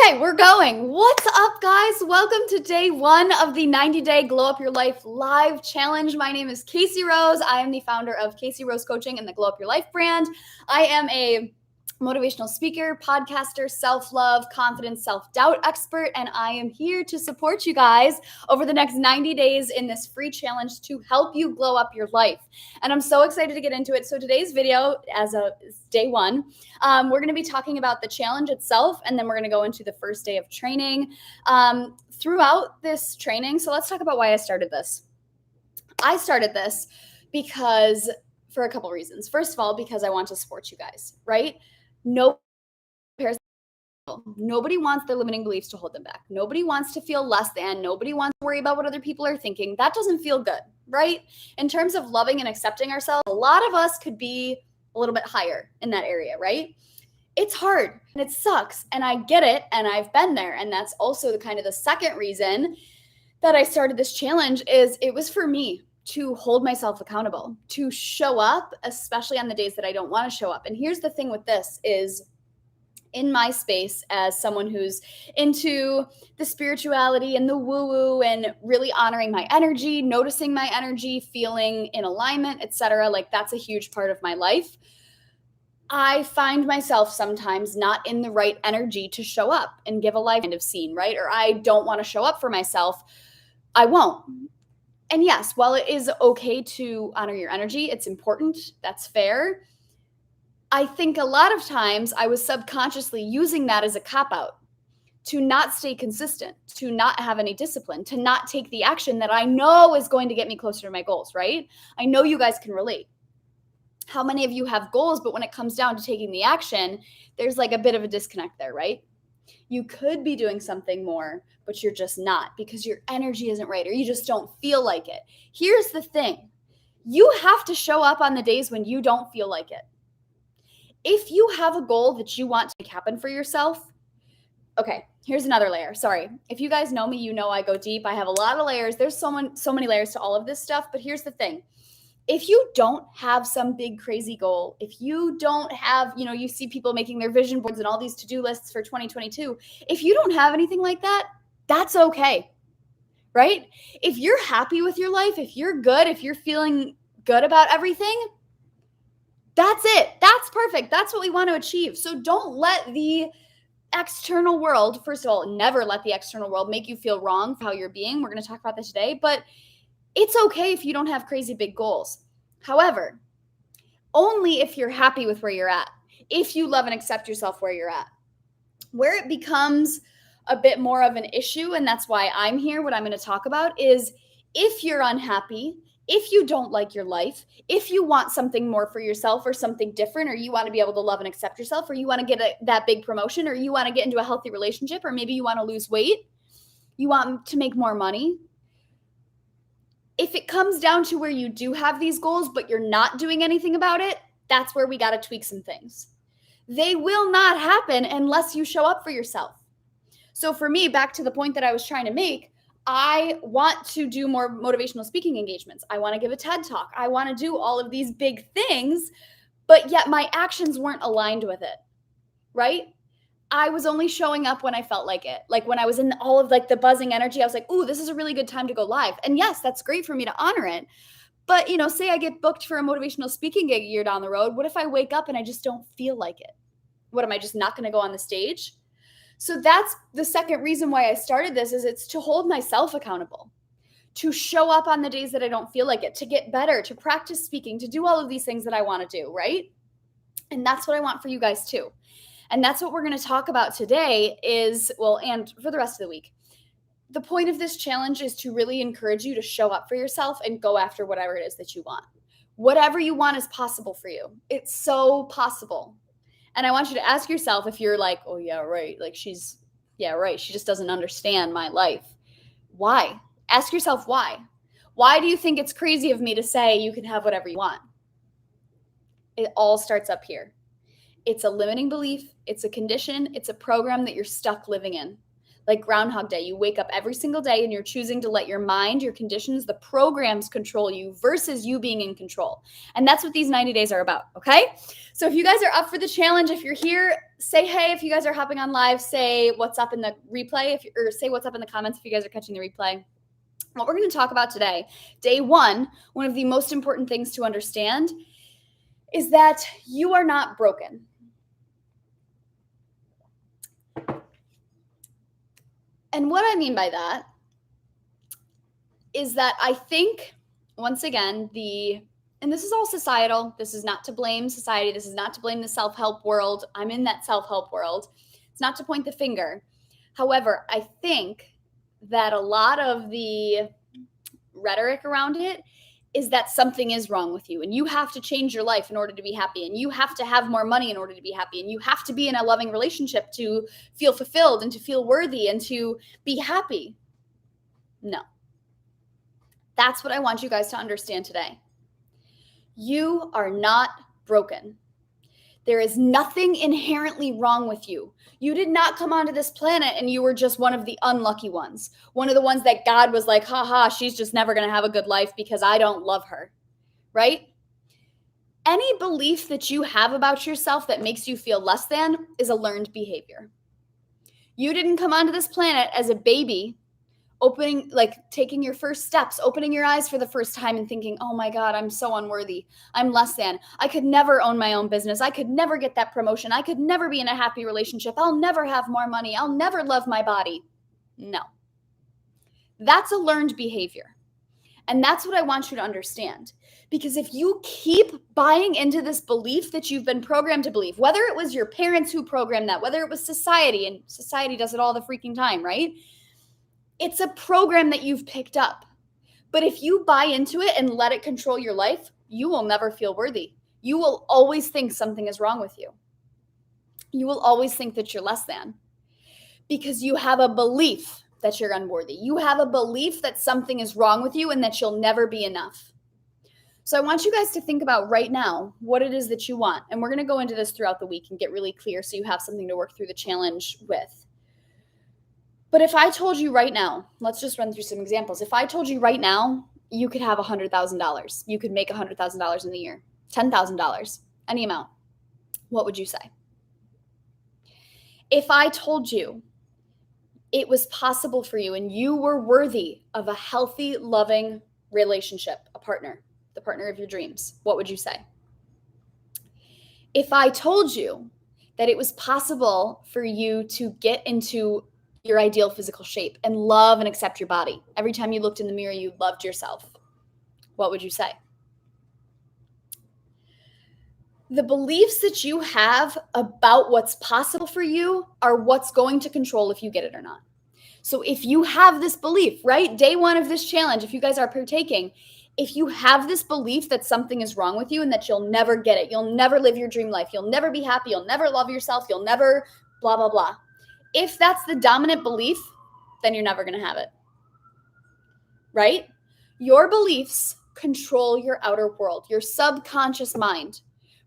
Okay, we're going. What's up, guys? Welcome to day 1 of the 90-day Glow Up Your Life live challenge. My name is Casey Rose. I am the founder of Casey Rose Coaching and the Glow Up Your Life brand. I am a motivational speaker, podcaster, self-love, confidence, self-doubt expert, and I am here to support you guys over the next 90 days in this free challenge to help you glow up your life. And I'm so excited to get into it. So today's video, as a day 1, we're going to be talking about the challenge itself, and then we're going to go into the first day of training throughout this training. So let's talk about why I started this. I started this because for a couple reasons. First of all, because I want to support you guys, right? Nobody wants their limiting beliefs to hold them back. Nobody wants to feel less than. Nobody wants to worry about what other people are thinking. That doesn't feel good, right? In terms of loving and accepting ourselves, a lot of us could be a little bit higher in that area, right? It's hard and it sucks, and I get it, and I've been there. And that's also the second reason that I started this challenge is it was for me to hold myself accountable, to show up, especially on the days that I don't want to show up. And here's the thing with this is, in my space as someone who's into the spirituality and the woo-woo and really honoring my energy, noticing my energy, feeling in alignment, etc., like that's a huge part of my life. I find myself sometimes not in the right energy to show up and give a live kind of scene, right? Or I don't want to show up for myself. I won't. And yes, while it is okay to honor your energy, it's important. That's fair. I think a lot of times I was subconsciously using that as a cop-out to not stay consistent, to not have any discipline, to not take the action that I know is going to get me closer to my goals, right? I know you guys can relate. How many of you have goals, but when it comes down to taking the action, there's like a bit of a disconnect there, right? You could be doing something more, but you're just not because your energy isn't right or you just don't feel like it. Here's the thing. You have to show up on the days when you don't feel like it. If you have a goal that you want to make happen for yourself, okay, here's another layer. Sorry. If you guys know me, you know I go deep. I have a lot of layers. There's so many layers to all of this stuff, but here's the thing. If you don't have some big crazy goal, if you don't have, you see people making their vision boards and all these to-do lists for 2022, if you don't have anything like that, that's okay, right? If you're happy with your life, if you're good, if you're feeling good about everything, that's it. That's perfect. That's what we want to achieve. So don't let the external world, first of all, never let the external world make you feel wrong for how you're being. We're going to talk about that today, but it's okay if you don't have crazy big goals. However, only if you're happy with where you're at, if you love and accept yourself where you're at. Where it becomes a bit more of an issue, and that's why I'm here, what I'm going to talk about is if you're unhappy, if you don't like your life, if you want something more for yourself or something different, or you want to be able to love and accept yourself, or you want to get that big promotion, or you want to get into a healthy relationship, or maybe you want to lose weight, you want to make more money. If it comes down to where you do have these goals, but you're not doing anything about it, that's where we got to tweak some things. They will not happen unless you show up for yourself. So for me, back to the point that I was trying to make, I want to do more motivational speaking engagements. I want to give a TED Talk. I want to do all of these big things, but yet my actions weren't aligned with it, right? I was only showing up when I felt like it. Like when I was in all of the buzzing energy, I was like, ooh, this is a really good time to go live. And yes, that's great for me to honor it. But, say I get booked for a motivational speaking gig a year down the road. What if I wake up and I just don't feel like it? What, am I just not going to go on the stage? So that's the second reason why I started this is it's to hold myself accountable, to show up on the days that I don't feel like it, to get better, to practice speaking, to do all of these things that I want to do, right? And that's what I want for you guys too. And that's what we're going to talk about today and for the rest of the week. The point of this challenge is to really encourage you to show up for yourself and go after whatever it is that you want. Whatever you want is possible for you. It's so possible. And I want you to ask yourself if you're like, oh, yeah, right. She just doesn't understand my life. Why? Ask yourself why. Why do you think it's crazy of me to say you can have whatever you want? It all starts up here. It's a limiting belief. It's a condition. It's a program that you're stuck living in. Like Groundhog Day, you wake up every single day and you're choosing to let your mind, your conditions, the programs control you versus you being in control. And that's what these 90 days are about, okay? So if you guys are up for the challenge, if you're here, say hey if you guys are hopping on live. Say what's up in the replay, or say what's up in the comments if you guys are catching the replay. What we're going to talk about today, day one of the most important things to understand is that you are not broken. And what I mean by that is that I think, once again, and this is all societal. This is not to blame society. This is not to blame the self-help world. I'm in that self-help world. It's not to point the finger. However, I think that a lot of the rhetoric around it is that something is wrong with you and you have to change your life in order to be happy, and you have to have more money in order to be happy, and you have to be in a loving relationship to feel fulfilled and to feel worthy and to be happy. No. That's what I want you guys to understand today. You are not broken. There is nothing inherently wrong with you. You did not come onto this planet and you were just one of the unlucky ones. One of the ones that God was like, haha, she's just never going to have a good life because I don't love her, right? Any belief that you have about yourself that makes you feel less than is a learned behavior. You didn't come onto this planet as a baby taking your first steps, opening your eyes for the first time and thinking, oh my God, I'm so unworthy. I'm less than. I could never own my own business. I could never get that promotion. I could never be in a happy relationship. I'll never have more money. I'll never love my body. No. That's a learned behavior. And that's what I want you to understand. Because if you keep buying into this belief that you've been programmed to believe, whether it was your parents who programmed that, whether it was society, and society does it all the freaking time, right? It's a program that you've picked up. But if you buy into it and let it control your life, you will never feel worthy. You will always think something is wrong with you. You will always think that you're less than, because you have a belief that you're unworthy. You have a belief that something is wrong with you and that you'll never be enough. So I want you guys to think about right now what it is that you want. And we're going to go into this throughout the week and get really clear so you have something to work through the challenge with. But if I told you right now, let's just run through some examples. If I told you right now, you could have $100,000. You could make $100,000 in the year, $10,000, any amount. What would you say? If I told you it was possible for you and you were worthy of a healthy, loving relationship, a partner, the partner of your dreams, what would you say? If I told you that it was possible for you to get into your ideal physical shape and love and accept your body, every time you looked in the mirror, you loved yourself, what would you say? The beliefs that you have about what's possible for you are what's going to control if you get it or not. So if you have this belief, right, day one of this challenge, if you guys are partaking, if you have this belief that something is wrong with you and that you'll never get it, you'll never live your dream life, you'll never be happy, you'll never love yourself, you'll never blah, blah, blah. If that's the dominant belief, then you're never going to have it, right? Your beliefs control your outer world, your subconscious mind,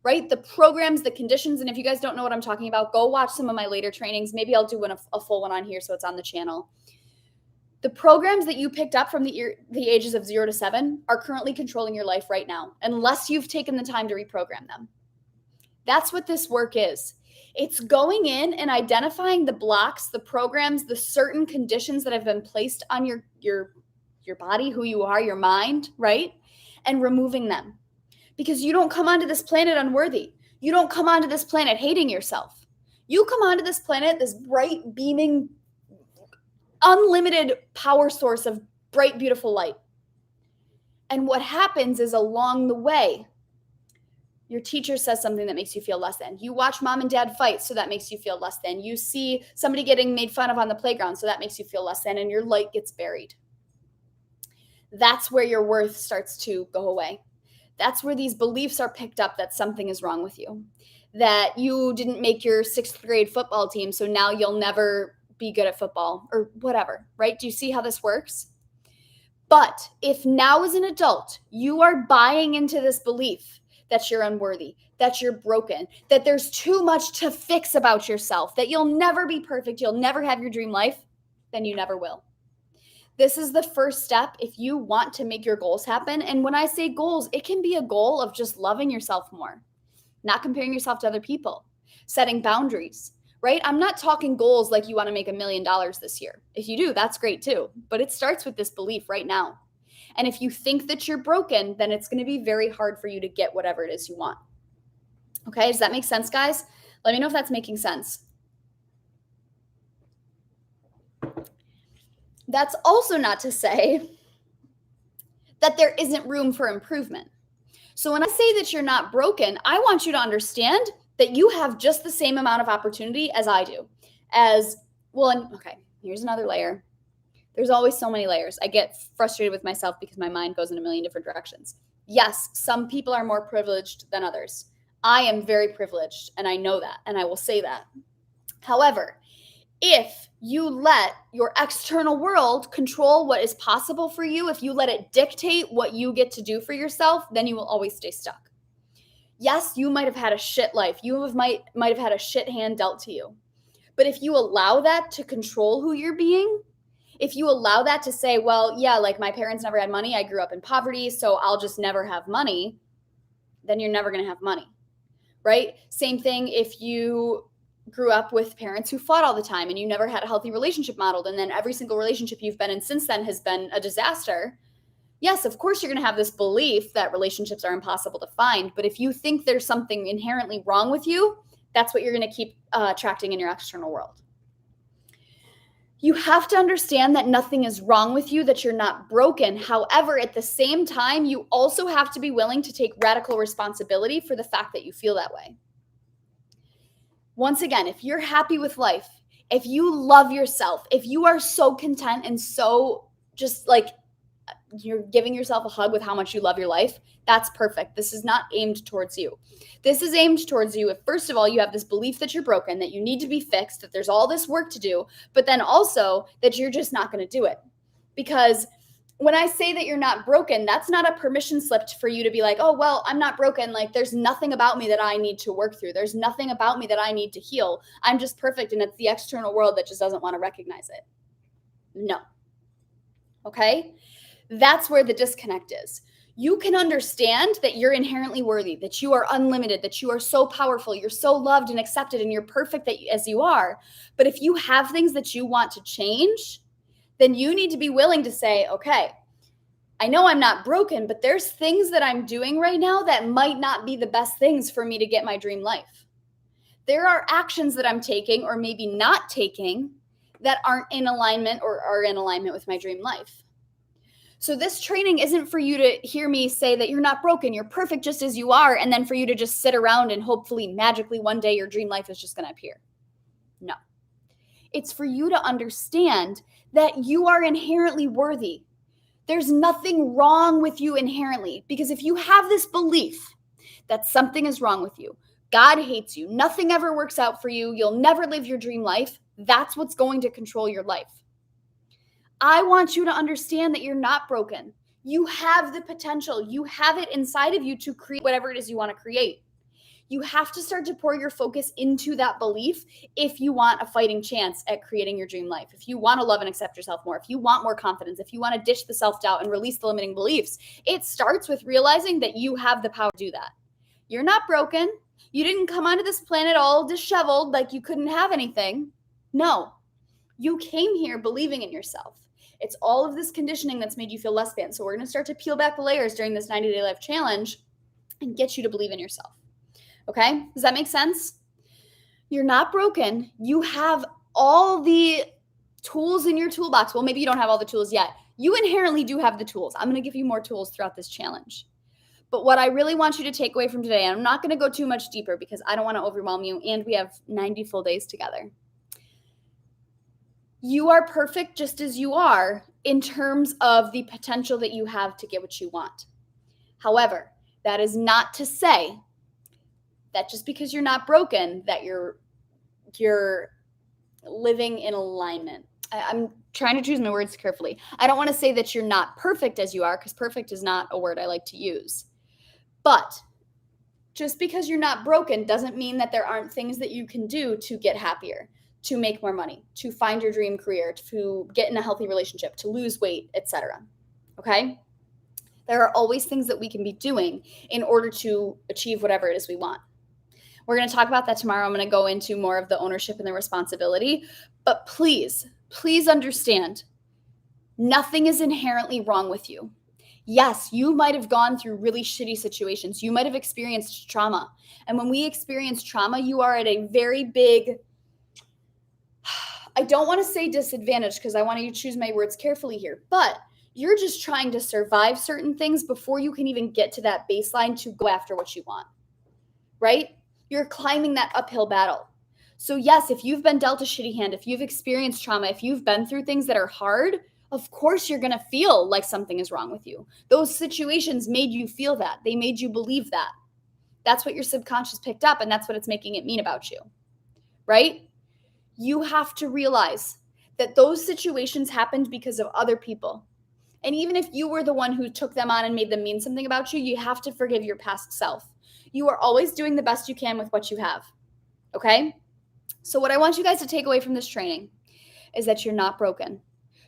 right? The programs, the conditions, and if you guys don't know what I'm talking about, go watch some of my later trainings. Maybe I'll do a full one on here so it's on the channel. The programs that you picked up from the ages of 0 to 7 are currently controlling your life right now, unless you've taken the time to reprogram them. That's what this work is. It's going in and identifying the blocks, the programs, the certain conditions that have been placed on your body, who you are, your mind, right? And removing them. Because you don't come onto this planet unworthy. You don't come onto this planet hating yourself. You come onto this planet, this bright, beaming, unlimited power source of bright, beautiful light. And what happens is along the way, your teacher says something that makes you feel less than. You watch mom and dad fight, so that makes you feel less than. You see somebody getting made fun of on the playground, so that makes you feel less than, and your light gets buried. That's where your worth starts to go away. That's where these beliefs are picked up that something is wrong with you, that you didn't make your 6th grade football team, so now you'll never be good at football or whatever, right? Do you see how this works? But if now as an adult, you are buying into this belief that you're unworthy, that you're broken, that there's too much to fix about yourself, that you'll never be perfect, you'll never have your dream life, then you never will. This is the first step if you want to make your goals happen. And when I say goals, it can be a goal of just loving yourself more, not comparing yourself to other people. setting boundaries, right? I'm not talking goals like you want to make $1 million this year. If you do, that's great too. But it starts with this belief right now. And if you think that you're broken, then it's going to be very hard for you to get whatever it is you want. Okay, does that make sense, guys? Let me know if that's making sense. That's also not to say that there isn't room for improvement. So when I say that you're not broken, I want you to understand that you have just the same amount of opportunity as I do. As well, and okay, here's another layer. There's always so many layers. I get frustrated with myself because my mind goes in a million different directions. Yes, some people are more privileged than others. I am very privileged, and I know that, and I will say that. However, if you let your external world control what is possible for you, if you let it dictate what you get to do for yourself, then you will always stay stuck. Yes, you might have had a shit life. You might have had a shit hand dealt to you. But if you allow that to control who you're being, if you allow that to say, well, yeah, like my parents never had money, I grew up in poverty, so I'll just never have money, then you're never going to have money, right? Same thing if you grew up with parents who fought all the time and you never had a healthy relationship modeled, and then every single relationship you've been in since then has been a disaster. Yes, of course, you're going to have this belief that relationships are impossible to find. But if you think there's something inherently wrong with you, that's what you're going to keep attracting in your external world. You have to understand that nothing is wrong with you, that you're not broken. However, at the same time, you also have to be willing to take radical responsibility for the fact that you feel that way. Once again, if you're happy with life, if you love yourself, if you are so content and so just like you're giving yourself a hug with how much you love your life, that's perfect. This is not aimed towards you. This is aimed towards you if, first of all, you have this belief that you're broken, that you need to be fixed, that there's all this work to do, but then also that you're just not going to do it. Because when I say that you're not broken, that's not a permission slip for you to be like, oh, well, I'm not broken. Like, there's nothing about me that I need to work through. There's nothing about me that I need to heal. I'm just perfect. And it's the external world that just doesn't want to recognize it. No. Okay? That's where the disconnect is. You can understand that you're inherently worthy, that you are unlimited, that you are so powerful, you're so loved and accepted, and you're perfect as you are. But if you have things that you want to change, then you need to be willing to say, okay, I know I'm not broken, but there's things that I'm doing right now that might not be the best things for me to get my dream life. There are actions that I'm taking or maybe not taking that aren't in alignment or are in alignment with my dream life. So this training isn't for you to hear me say that you're not broken, you're perfect just as you are, and then for you to just sit around and hopefully magically one day your dream life is just going to appear. No. It's for you to understand that you are inherently worthy. There's nothing wrong with you inherently, because if you have this belief that something is wrong with you, God hates you, nothing ever works out for you, you'll never live your dream life, that's what's going to control your life. I want you to understand that you're not broken. You have the potential. You have it inside of you to create whatever it is you want to create. You have to start to pour your focus into that belief if you want a fighting chance at creating your dream life. If you want to love and accept yourself more, if you want more confidence, if you want to ditch the self-doubt and release the limiting beliefs, it starts with realizing that you have the power to do that. You're not broken. You didn't come onto this planet all disheveled like you couldn't have anything. No, you came here believing in yourself. It's all of this conditioning that's made you feel less than. So we're going to start to peel back the layers during this 90-day life challenge and get you to believe in yourself. Okay? Does that make sense? You're not broken. You have all the tools in your toolbox. Well, maybe you don't have all the tools yet. You inherently do have the tools. I'm going to give you more tools throughout this challenge. But what I really want you to take away from today, and I'm not going to go too much deeper because I don't want to overwhelm you, and we have 90 full days together. You are perfect just as you are in terms of the potential that you have to get what you want. However, that is not to say that just because you're not broken, that you're living in alignment. I'm trying to choose my words carefully. I don't want to say that you're not perfect as you are, because perfect is not a word I like to use. But just because you're not broken doesn't mean that there aren't things that you can do to get happier, to make more money, to find your dream career, to get in a healthy relationship, to lose weight, etc. Okay? There are always things that we can be doing in order to achieve whatever it is we want. We're going to talk about that tomorrow. I'm going to go into more of the ownership and the responsibility. But please, please understand, nothing is inherently wrong with you. Yes, you might have gone through really shitty situations. You might have experienced trauma. And when we experience trauma, you are at a very big, I don't want to say disadvantage because I want to choose my words carefully here, but you're just trying to survive certain things before you can even get to that baseline to go after what you want, right? You're climbing that uphill battle. So yes, if you've been dealt a shitty hand, if you've experienced trauma, if you've been through things that are hard, of course you're going to feel like something is wrong with you. Those situations made you feel that. They made you believe that. That's what your subconscious picked up, and that's what it's making it mean about you, right? You have to realize that those situations happened because of other people. And even if you were the one who took them on and made them mean something about you, you have to forgive your past self. You are always doing the best you can with what you have, okay? So what I want you guys to take away from this training is that you're not broken.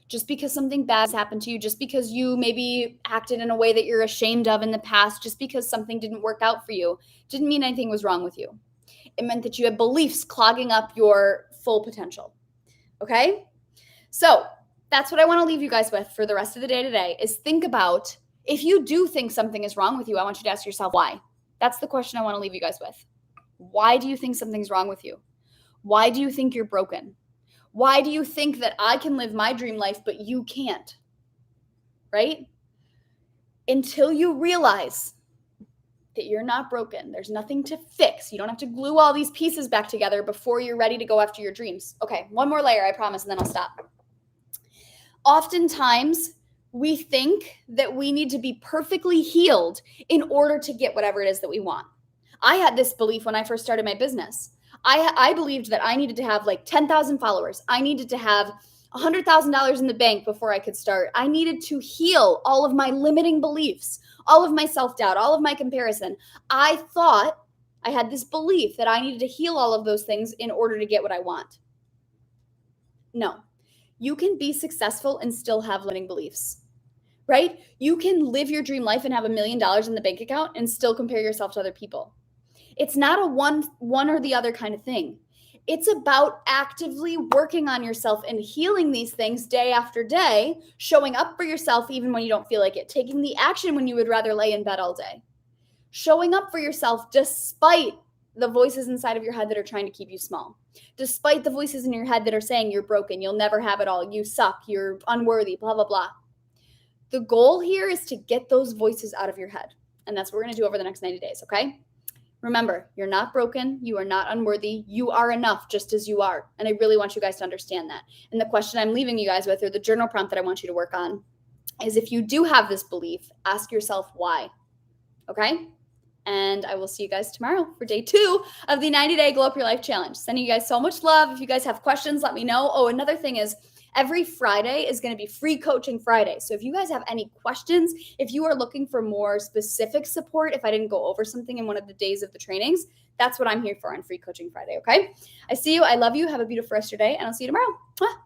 Just because something bad has happened to you, just because you maybe acted in a way that you're ashamed of in the past, just because something didn't work out for you, didn't mean anything was wrong with you. It meant that you had beliefs clogging up your full potential, okay? So that's what I want to leave you guys with for the rest of the day today is think about, if you do think something is wrong with you, I want you to ask yourself why. That's the question I want to leave you guys with. Why do you think something's wrong with you? Why do you think you're broken? Why do you think that I can live my dream life, but you can't? Right? Until you realize that you're not broken, there's nothing to fix. You don't have to glue all these pieces back together before you're ready to go after your dreams. Okay, one more layer, I promise, and then I'll stop. Oftentimes, we think that we need to be perfectly healed in order to get whatever it is that we want. I had this belief when I first started my business. I believed that I needed to have like 10,000 followers. I needed to have $100,000 in the bank before I could start. I needed to heal all of my limiting beliefs, all of my self-doubt, all of my comparison. I thought I had this belief that I needed to heal all of those things in order to get what I want. No, you can be successful and still have limiting beliefs, right? You can live your dream life and have $1 million in the bank account and still compare yourself to other people. It's not a one or the other kind of thing. It's about actively working on yourself and healing these things day after day, showing up for yourself even when you don't feel like it, taking the action when you would rather lay in bed all day, showing up for yourself despite the voices inside of your head that are trying to keep you small, despite the voices in your head that are saying you're broken, you'll never have it all, you suck, you're unworthy, blah, blah, blah. The goal here is to get those voices out of your head. And that's what we're going to do over the next 90 days, okay? Remember, you're not broken. You are not unworthy. You are enough just as you are. And I really want you guys to understand that. And the question I'm leaving you guys with, or the journal prompt that I want you to work on, is if you do have this belief, ask yourself why. Okay? And I will see you guys tomorrow for day 2 of the 90-day Glow Up Your Life Challenge. Sending you guys so much love. If you guys have questions, let me know. Oh, another thing is, every Friday is going to be Free Coaching Friday. So if you guys have any questions, if you are looking for more specific support, if I didn't go over something in one of the days of the trainings, that's what I'm here for on Free Coaching Friday, okay? I see you. I love you. Have a beautiful rest of your day, and I'll see you tomorrow. Mwah.